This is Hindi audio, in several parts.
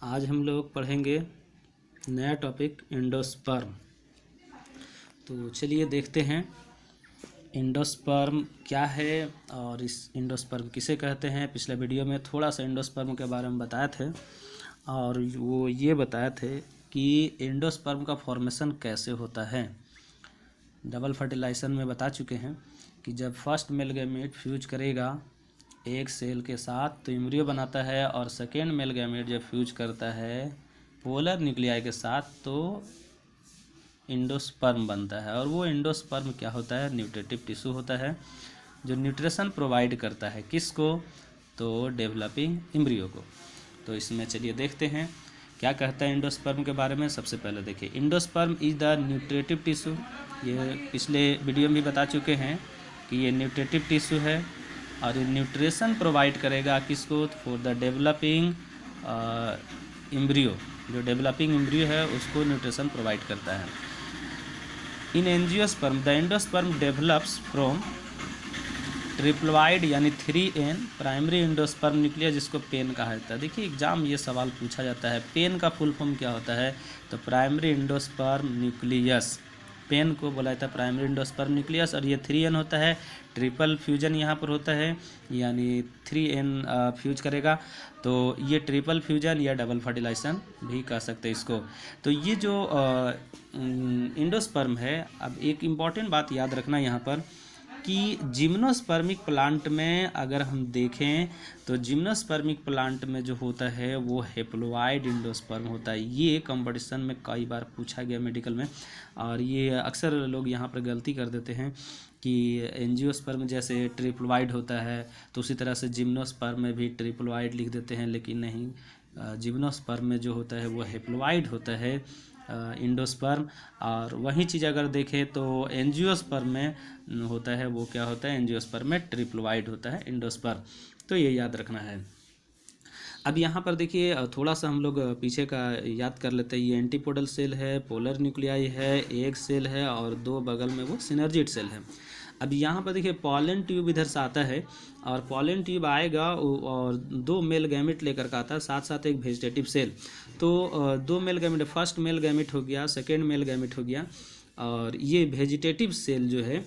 आज हम लोग पढ़ेंगे नया टॉपिक एंडोस्पर्म। तो चलिए देखते हैं एंडोस्पर्म क्या है और इस एंडोस्पर्म किसे कहते हैं। पिछले वीडियो में थोड़ा सा एंडोस्पर्म के बारे में बताए थे और वो ये बताए थे कि एंडोस्पर्म का फॉर्मेशन कैसे होता है। डबल फर्टिलाइजेशन में बता चुके हैं कि जब फर्स्ट मेल गैमेट फ्यूज करेगा एक सेल के साथ तो एम्ब्रियो बनाता है, और सेकेंड मेल गैमेट जब फ्यूज करता है पोलर न्यूक्लियाई के साथ तो एंडोस्पर्म बनता है। और वो एंडोस्पर्म क्या होता है, न्यूट्रेटिव टिश्यू होता है जो न्यूट्रिशन प्रोवाइड करता है किसको, तो डेवलपिंग एम्ब्रियो को। तो इसमें चलिए देखते हैं क्या कहता है एंडोस्पर्म के बारे में। सबसे पहले देखिए, endosperm is the nutritive tissue. ये पिछले वीडियो में भी बता चुके हैं कि ये न्यूट्रेटिव टिश्यू है और ये न्यूट्रिशन प्रोवाइड करेगा किसको, फॉर द डेवलपिंग एम्ब्रियो। जो डेवलपिंग एम्ब्रियो है उसको न्यूट्रिशन प्रोवाइड करता है। इन angiosperm the endosperm develops from triploid यानी 3N प्राइमरी एंडोस्पर्म न्यूक्लियस, जिसको पेन कहा जाता है। देखिए एग्जाम ये सवाल पूछा जाता है, पेन का फुल फॉर्म क्या होता है, तो प्राइमरी एंडोस्पर्म न्यूक्लियस। पेन को बोला जाता है प्राइमरी एंडोस्पर्म न्यूक्लियस। और ये 3N होता है, ट्रिपल फ्यूजन यहाँ पर होता है, यानी 3N फ्यूज करेगा तो ये ट्रिपल फ्यूजन या डबल फर्टिलाइजेशन भी कह सकते हैं इसको। तो ये जो एंडोस्पर्म है, अब एक इम्पॉर्टेंट बात याद रखना यहाँ पर कि जिम्नोस्पर्मिक प्लांट में अगर हम देखें तो जिम्नोस्पर्मिक प्लांट में जो होता है वो हेप्लोइड एंडोस्पर्म होता है। ये कंपटीशन में कई बार पूछा गया मेडिकल में, और ये अक्सर लोग यहाँ पर गलती कर देते हैं कि एंजियोस्पर्म जैसे ट्रिप्लॉइड होता है तो उसी तरह से जिम्नोस्पर्म में भी ट्रिप्लॉइड लिख देते हैं, लेकिन नहीं, जिम्नोस्पर्म में जो होता है वो हेप्लोइड होता है एंडोस्पर्म। और वही चीज़ अगर देखें तो एंजियोस्पर्म में होता है वो क्या होता है, एंजियोस्पर्म में ट्रिप्लॉइड होता है एंडोस्पर्म। तो ये याद रखना है। अब यहाँ पर देखिए थोड़ा सा हम लोग पीछे का याद कर लेते हैं। ये एंटीपोडल सेल है, पोलर न्यूक्लियाई है, एक सेल है और दो बगल में वो सिनर्जिड सेल है। अब यहाँ पर देखिए पॉलन ट्यूब इधर से आता है और पॉलन ट्यूब आएगा और दो मेल गैमेट लेकर के आता है, साथ साथ एक वेजिटेटिव सेल। तो दो male gamete, first male gamete हो गया, सेकेंड मेल गैमेट हो गया, और ये वेजिटेटिव सेल जो है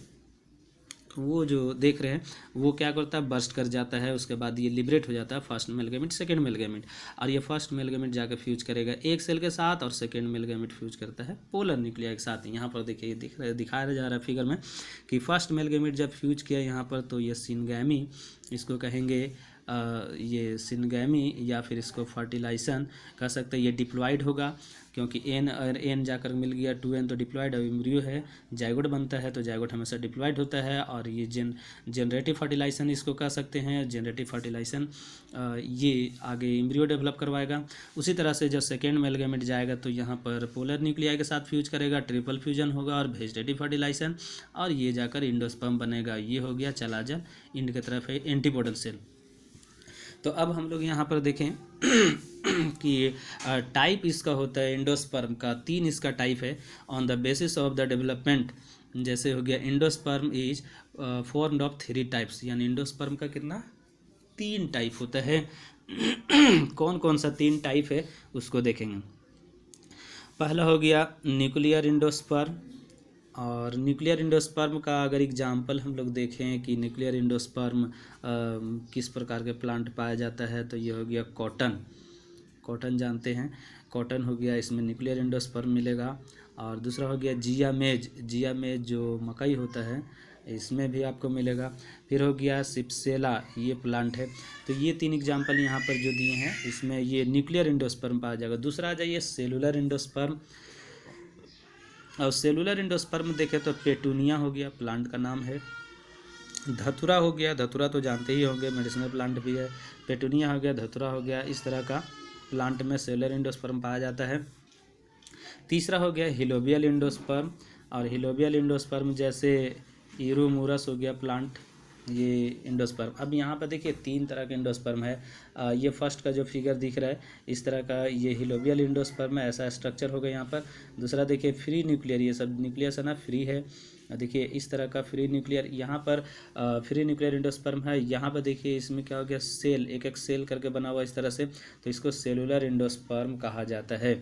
वो जो देख रहे हैं वो क्या करता है, बर्स्ट कर जाता है। उसके बाद ये लिबरेट हो जाता है, first male gamete second male gamete, और ये फर्स्ट मेल गैमेट जाकर फ्यूज करेगा एक सेल के साथ, और सेकेंड मेल गैमेट फ्यूज करता है पोलर न्यूक्लियाई के साथ। यहाँ पर देखिए ये दिखाया जा रहा है फिगर में कि फर्स्ट मेल गैमेट जब फ्यूज किया यहाँ पर तो ये सिनगैमी, इसको कहेंगे ये सिनगैमी या फिर इसको फर्टिलाइजेशन कह सकते हैं। ये डिप्लॉइड होगा क्योंकि एन और एन जाकर मिल गया 2N तो डिप्लॉइड। और एम्ब्रियो है, जाइगोट बनता है तो जाइगोट हमेशा डिप्लॉइड होता है। और ये जनरेटिव फर्टिलाइजेशन इसको कह सकते हैं। जनरेटिव फर्टिलाइजेशन ये आगे एम्ब्रियो डेवलप करवाएगा। उसी तरह से जब सेकेंड मेल गैमेट जाएगा तो यहाँ पर पोलर न्यूक्लियाई के साथ फ्यूज करेगा, ट्रिपल फ्यूजन होगा और वेजिटेटिव फर्टिलाइजेशन, और ये जाकर एंडोस्पर्म बनेगा। ये हो गया, चला जा इंड की तरफ है एंटीपोडल सेल। तो अब हम लोग यहाँ पर देखें कि टाइप इसका होता है एंडोस्पर्म का, 3 इसका टाइप है on the basis of the development. जैसे हो गया endosperm is formed of 3 types, यानी एंडोस्पर्म का कितना 3 टाइप होता है। कौन कौन सा 3 टाइप है उसको देखेंगे। पहला हो गया न्यूक्लियर एंडोस्पर्म, और न्यूक्लियर एंडोस्पर्म का अगर एग्जाम्पल हम लोग देखें कि न्यूक्लियर एंडोस्पर्म किस प्रकार के प्लांट पाया जाता है, तो ये हो गया कॉटन। कॉटन जानते हैं, कॉटन हो गया, इसमें न्यूक्लियर एंडोस्पर्म मिलेगा। और दूसरा हो गया जिया मेज, जिया मेज जो मकई होता है इसमें भी आपको मिलेगा। फिर हो गया सिप्सेला, ये प्लांट है। तो ये 3 एग्जाम्पल यहाँ पर जो दिए हैं इसमें ये न्यूक्लियर एंडोस्पर्म पाया जाएगा। दूसरा आ जाइए सेलुलर एंडोस्पर्म, और सेलुलर एंडोस्पर्म देखें तो पेटूनिया हो गया, प्लांट का नाम है। धतूरा हो गया, धतूरा तो जानते ही होंगे, मेडिसिनल प्लांट भी है। पेटूनिया हो गया, धतूरा हो गया, इस तरह का प्लांट में सेलुलर एंडोस्पर्म पाया जाता है। तीसरा हो गया हिलोबियल एंडोस्पर्म, और हिलोबियल एंडोस्पर्म जैसे यूरोमूरस हो गया प्लांट, ये एंडोस्पर्म। अब यहाँ पर देखिए 3 तरह के एंडोस्पर्म है, ये फर्स्ट का जो फिगर दिख रहा है इस तरह का, ये हिलोबियल एंडोस्पर्म में ऐसा स्ट्रक्चर होगा यहाँ पर। दूसरा देखिए फ्री न्यूक्लियर, ये सब न्यूक्लियस है ना, फ्री है। देखिए इस तरह का फ्री न्यूक्लियर यहाँ पर फ्री न्यूक्लियर एंडोस्पर्म है। यहाँ पर देखिए इसमें क्या हो गया, सेल, एक एक सेल करके बना हुआ इस तरह से, तो इसको सेलुलर एंडोस्पर्म कहा जाता है।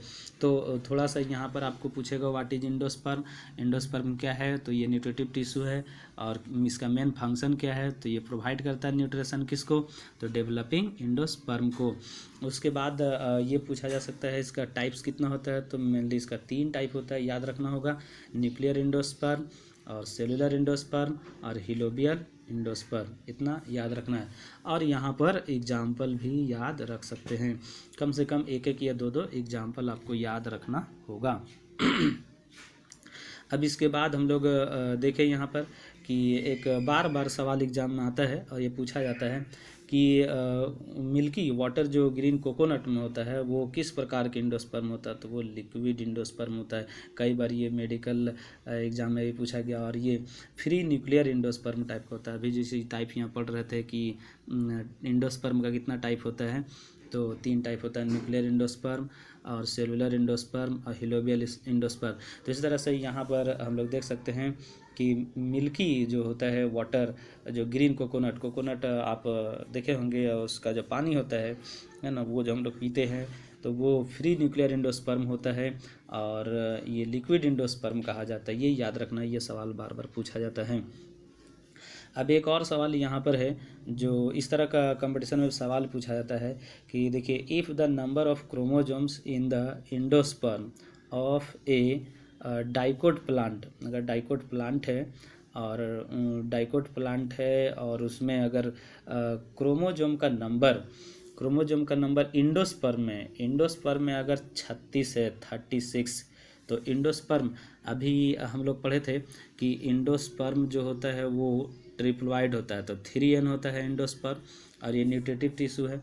तो थोड़ा सा यहाँ पर आपको पूछेगा व्हाट इज एंडोस्पर्म, एंडोस्पर्म क्या है, तो ये न्यूट्रिटिव टिश्यू है और इसका मेन फंक्शन क्या है, तो ये प्रोवाइड करता है न्यूट्रिशन किसको, तो डेवलपिंग एंडोस्पर्म को। उसके बाद ये पूछा जा सकता है इसका टाइप्स कितना होता है, तो मेनली इसका 3 टाइप होता है, याद रखना होगा, न्यूक्लियर एंडोस्पर्म और सेलुलर एंडोस्पर्म और हिलोबियल एंडोस्पर्म, इतना याद रखना है। और यहाँ पर एग्जाम्पल भी याद रख सकते हैं, कम से कम एक एक या दो दो एग्जाम्पल आपको याद रखना होगा। अब इसके बाद हम लोग देखें यहाँ पर कि एक बार बार सवाल एग्जाम में आता है और ये पूछा जाता है कि मिल्की वाटर जो ग्रीन कोकोनट में होता है वो किस प्रकार के एंडोस्पर्म होता है, तो वो लिक्विड एंडोस्पर्म होता है। कई बार ये मेडिकल एग्जाम में भी पूछा गया। और ये फ्री न्यूक्लियर एंडोस्पर्म टाइप का होता है। अभी जैसे टाइप यहाँ पढ़ रहे थे कि एंडोस्पर्म का कितना टाइप होता है, तो 3 टाइप होता है, न्यूक्लियर एंडोस्पर्म और सेलुलर एंडोस्पर्म और हिलोबियल एंडोस्पर्म। तो इस तरह से यहाँ पर हम लोग देख सकते हैं कि मिल्की जो होता है वाटर, जो ग्रीन कोकोनट आप देखे होंगे, उसका जो पानी होता है ना, वो जो हम लोग पीते हैं, तो वो फ्री न्यूक्लियर एंडोस्पर्म होता है और ये लिक्विड एंडोस्पर्म कहा जाता है। ये याद रखना, ये सवाल बार बार पूछा जाता है। अब एक और सवाल यहाँ पर है जो इस तरह का कंपटीशन में सवाल पूछा जाता है कि देखिए, if the number of chromosomes in the endosperm of A dicot plant, अगर डाइकोट प्लांट है और डाइकोट प्लांट है और उसमें अगर क्रोमोजोम का नंबर एंडोस्पर्म में अगर 36 है, 36, तो एंडोस्पर्म, अभी हम लोग पढ़े थे कि एंडोस्पर्म जो होता है वो ट्रिप्लॉइड होता है, तो 3n होता है एंडोस्पर्म और ये न्यूट्रिटिव टिश्यू है।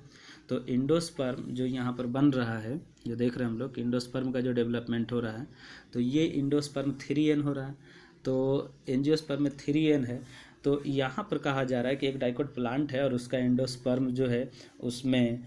तो एंडोस्पर्म जो यहाँ पर बन रहा है, जो देख रहे हैं हम लोग, एंडोस्पर्म का जो डेवलपमेंट हो रहा है, तो ये एंडोस्पर्म 3n हो रहा है, तो एंजियोस्पर्म में 3n है। तो यहाँ पर कहा जा रहा है कि एक डाइकोट प्लांट है और उसका एंडोस्पर्म जो है उसमें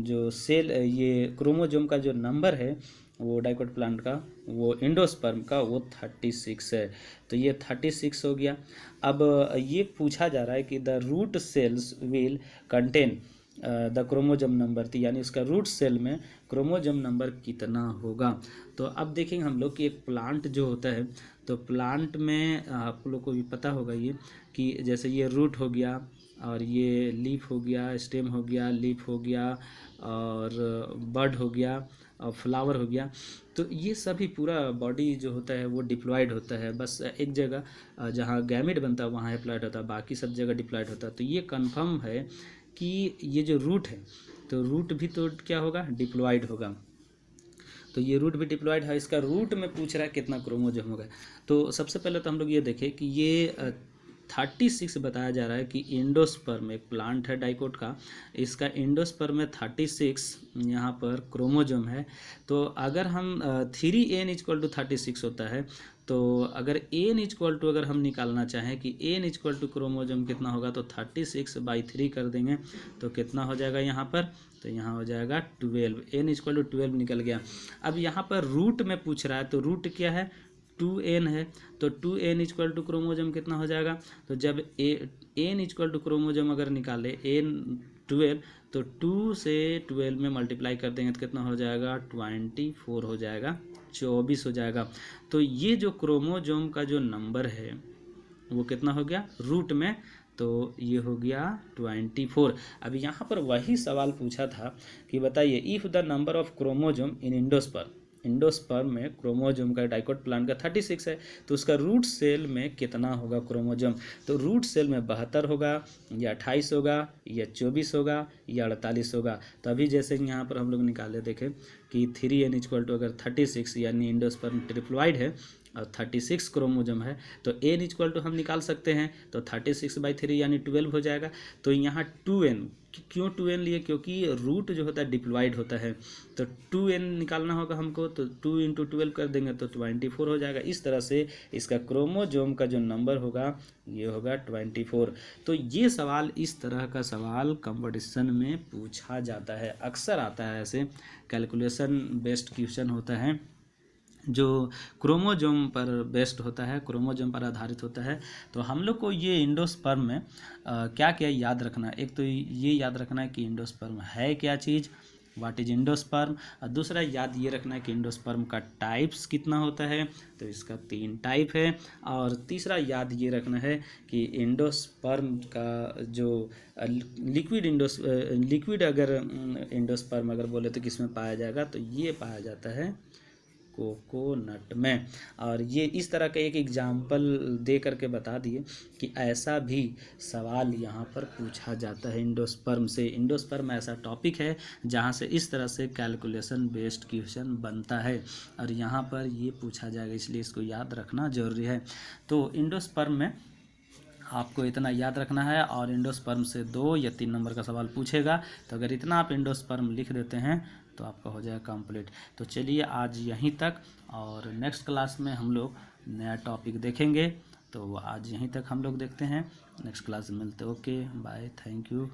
जो सेल, ये क्रोमोजोम का जो नंबर है वो डाइकोट प्लांट का, वो एंडोस्पर्म का, वो 36 है। तो ये 36 हो गया। अब ये पूछा जा रहा है कि the root cells will contain the chromosome number, यानी उसका रूट सेल में क्रोमोजोम नंबर कितना होगा। तो अब देखेंगे हम लोग कि एक प्लांट जो होता है, तो प्लांट में आप लोग को भी पता होगा ये कि जैसे ये रूट हो गया और ये लीफ हो गया, स्टेम हो गया, लीफ हो गया और बड हो गया और फ्लावर हो गया, तो ये सभी पूरा बॉडी जो होता है वो डिप्लॉयड होता है। बस एक जगह जहाँ गैमेट बनता है वहाँ डिप्लॉयड होता है, बाकी सब जगह डिप्लॉयड होता है। तो ये कंफर्म है कि ये जो रूट है, तो रूट भी तो क्या होगा, डिप्लॉयड होगा। तो ये रूट भी डिप्लॉयड है, इसका रूट में पूछ रहा है कितना क्रोमोजोम होगा। तो सबसे पहले तो हम लोग ये देखें कि ये 36 बताया जा रहा है कि एंडोस्पर्म, एक प्लांट है डाइकोट का, इसका एंडोस्पर्म में 36 यहाँ पर क्रोमोजोम है। तो अगर हम 3n = 36 होता है, तो अगर n = अगर हम निकालना चाहें कि n = क्रोमोजोम कितना होगा, तो 36/3 कर देंगे तो कितना हो जाएगा यहाँ पर, तो यहाँ हो जाएगा 12, n = 12 निकल गया। अब यहाँ पर रूट में पूछ रहा है, तो रूट क्या है, 2n है, तो 2n = क्रोमोजोम कितना हो जाएगा, तो जब n = क्रोमोजोम अगर निकाले n 12, तो 2 से 12 में मल्टीप्लाई कर देंगे तो कितना हो जाएगा, 24 हो जाएगा, 24 हो जाएगा। तो ये जो क्रोमोजोम का जो नंबर है वो कितना हो गया रूट में, तो ये हो गया 24। अब यहाँ पर वही सवाल पूछा था कि बताइए, if the number of chromosome in endosperm में क्रोमोजोम का डाइकोट प्लांट का 36 है, तो उसका रूट सेल में कितना होगा क्रोमोजोम। तो रूट सेल में 72 होगा या 28 होगा या 24 होगा या 48 होगा। तो अभी जैसे यहाँ पर हम लोग निकाले देखें कि 3n = अगर 36 यानी एंडोस्पर्म ट्रिप्लॉइड है और 36 क्रोमोजोम है, तो n इक्वल टू हम निकाल सकते हैं, तो 36/3 यानी 12 हो जाएगा। तो यहाँ 2n, क्यों 2n लिए, क्योंकि रूट जो होता है डिप्लॉइड होता है, तो 2n निकालना होगा हमको, तो 2 × 12 कर देंगे तो 24 हो जाएगा। इस तरह से इसका क्रोमोजोम का जो नंबर होगा ये होगा 24। तो ये सवाल, इस तरह का सवाल कंपटीशन में पूछा जाता है, अक्सर आता है, ऐसे कैलकुलेशन बेस्ड क्वेश्चन होता है जो क्रोमोजोम पर बेस्ड होता है, क्रोमोजोम पर आधारित होता है। तो हम लोग को ये एंडोस्पर्म में क्या क्या याद रखना है, एक तो ये याद रखना है कि एंडोस्पर्म है क्या चीज़, व्हाट इज एंडोस्पर्म, और दूसरा याद ये रखना है कि एंडोस्पर्म का टाइप्स कितना होता है, तो इसका 3 टाइप है। और तीसरा याद ये रखना है कि एंडोस्पर्म का जो लिक्विड अगर एंडोस्पर्म अगर बोले तो किस में पाया जाएगा, तो ये पाया जाता है कोकोनट में। और ये इस तरह का एक एग्जाम्पल दे करके बता दिए कि ऐसा भी सवाल यहाँ पर पूछा जाता है एंडोस्पर्म से। एंडोस्पर्म ऐसा टॉपिक है जहाँ से इस तरह से कैलकुलेशन बेस्ड क्वेश्चन बनता है और यहाँ पर ये पूछा जाएगा, इसलिए इसको याद रखना जरूरी है। तो एंडोस्पर्म में आपको इतना याद रखना है, और एंडोस्पर्म से 2 या 3 नंबर का सवाल पूछेगा, तो अगर इतना आप एंडोस्पर्म लिख देते हैं तो आपका हो जाएगा कंप्लीट। तो चलिए आज यहीं तक, और नेक्स्ट क्लास में हम लोग नया टॉपिक देखेंगे। तो आज यहीं तक हम लोग देखते हैं, नेक्स्ट क्लास में मिलते हैं। Okay bye, thank you.